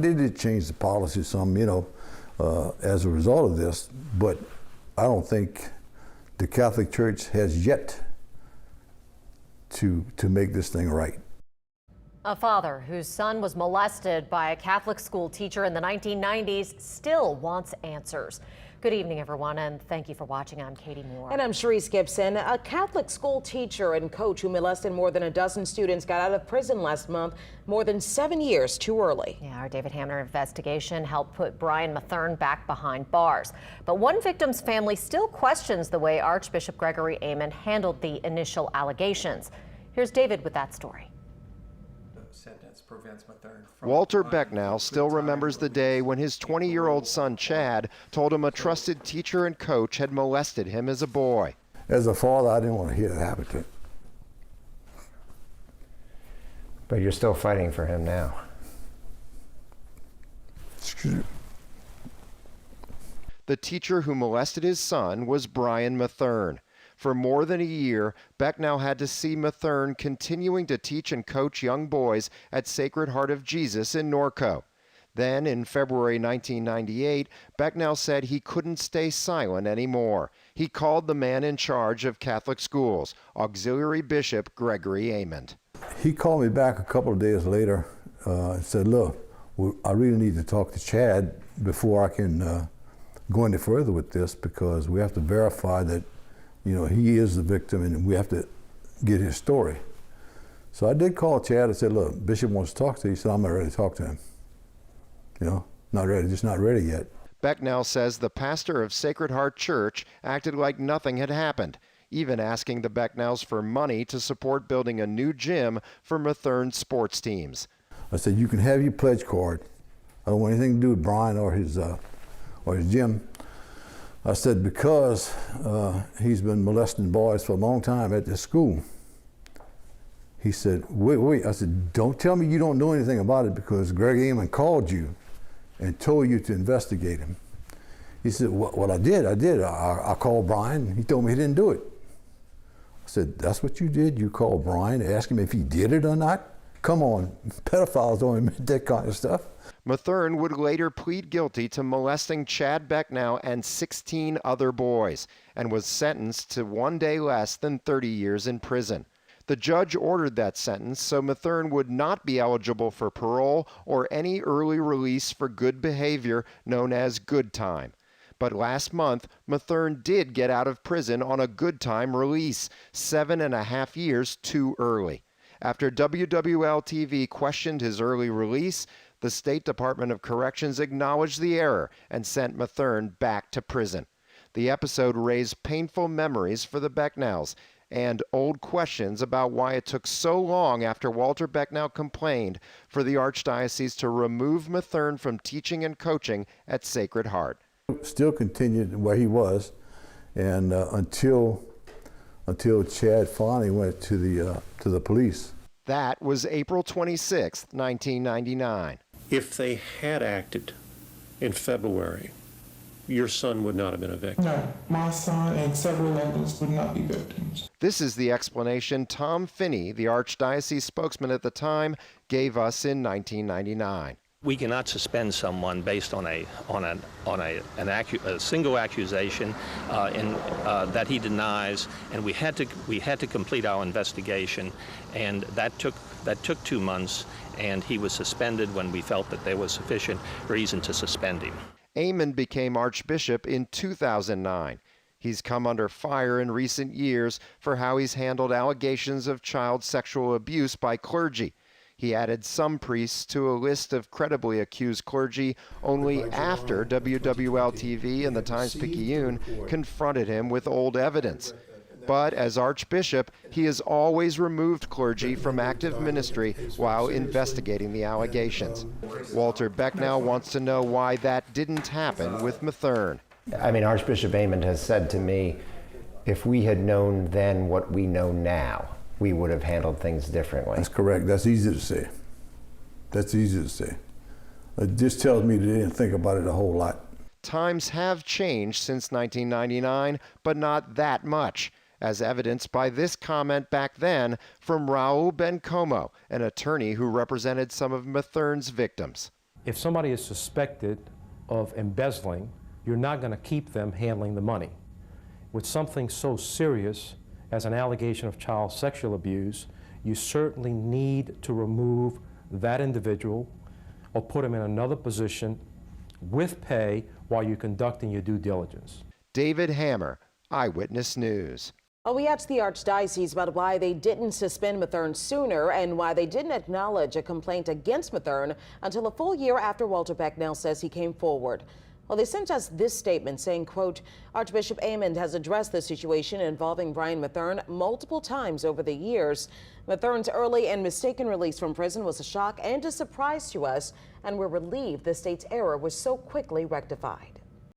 They did change the policy some, as a result of this, but I don't think the Catholic Church has yet to make this thing right. A father whose son was molested by a Catholic school teacher in the 1990s still wants answers. Good evening, everyone, and thank you for watching. I'm Katie Moore. And I'm Sharice Gibson. A Catholic school teacher and coach who molested more than a dozen students got out of prison last month, more than 7 years too early. Yeah, our David Hamner investigation helped put Brian Mathern back behind bars. But one victim's family still questions the way Archbishop Gregory Aymond handled the initial allegations. Here's David with that story. Walter Becnel still remembers the day when his 20-year-old son Chad told him a trusted teacher and coach had molested him as a boy. As a father, I didn't want to hear that happen to him. But you're still fighting for him now. Excuse me. The teacher who molested his son was Brian Mathern. For more than a year, Becnel had to see Mathern continuing to teach and coach young boys at Sacred Heart of Jesus in Norco. Then, in February 1998, Becnel said he couldn't stay silent anymore. He called the man in charge of Catholic schools, Auxiliary Bishop Gregory Aymond. He called me back a couple of days later and said, look, I really need to talk to Chad before I can go any further with this, because we have to verify that he is the victim, and we have to get his story. So I did call Chad and said, look, Bishop wants to talk to you. He said, I'm not ready to talk to him. Not ready, just not ready yet. Becnel says the pastor of Sacred Heart Church acted like nothing had happened, even asking the Becnels for money to support building a new gym for Mathern's sports teams. I said, you can have your pledge card. I don't want anything to do with Brian or his gym. I said, because he's been molesting boys for a long time at this school. He said, wait. I said, don't tell me you don't know anything about it, because Greg Aymond called you and told you to investigate him. He said, well, I did. I called Brian. He told me he didn't do it. I said, that's what you did? You called Brian to ask him if he did it or not? Come on, pedophiles don't admit that kind of stuff. Mathern would later plead guilty to molesting Chad Becnel and 16 other boys, and was sentenced to 1 day less than 30 years in prison. The judge ordered that sentence so Mathern would not be eligible for parole or any early release for good behavior known as good time. But last month, Mathern did get out of prison on a good time release, 7.5 years too early. After WWL-TV questioned his early release, the State Department of Corrections acknowledged the error and sent Mathern back to prison. The episode raised painful memories for the Becnels and old questions about why it took so long after Walter Becnel complained for the Archdiocese to remove Mathern from teaching and coaching at Sacred Heart. Still continued where he was, and until Chad finally went to the police. That was April 26, 1999. If they had acted in February, your son would not have been a victim. No, my son and several others would not be victims. This is the explanation Tom Finney, the Archdiocese spokesman at the time, gave us in 1999. We cannot suspend someone based on a single accusation that he denies, and we had to complete our investigation, and that took 2 months, and he was suspended when we felt that there was sufficient reason to suspend him. Aymond became Archbishop in 2009. He's come under fire in recent years for how he's handled allegations of child sexual abuse by clergy. He added some priests to a list of credibly accused clergy only after WWL-TV and the Times-Picayune confronted him with old evidence. But as Archbishop, he has always removed clergy from active ministry while investigating the allegations. Walter Becnel wants to know why that didn't happen with Mathern. I mean, Archbishop Aymond has said to me, if we had known then what we know now, we would have handled things differently. That's correct. That's easy to say. It just tells me they didn't think about it a whole lot. Times have changed since 1999, but not that much, as evidenced by this comment back then from Raul Bencomo, an attorney who represented some of Mathern's victims. If somebody is suspected of embezzling, you're not going to keep them handling the money. With something so serious as an allegation of child sexual abuse, you certainly need to remove that individual or put him in another position with pay while you're conducting your due diligence. David Hammer, Eyewitness News. Well, we asked the Archdiocese about why they didn't suspend Mathern sooner and why they didn't acknowledge a complaint against Mathern until a full year after Walter Becnel says he came forward. Well, they sent us this statement saying, quote, Archbishop Aymond has addressed the situation involving Brian Mathern multiple times over the years. Mathern's early and mistaken release from prison was a shock and a surprise to us, and we're relieved the state's error was so quickly rectified.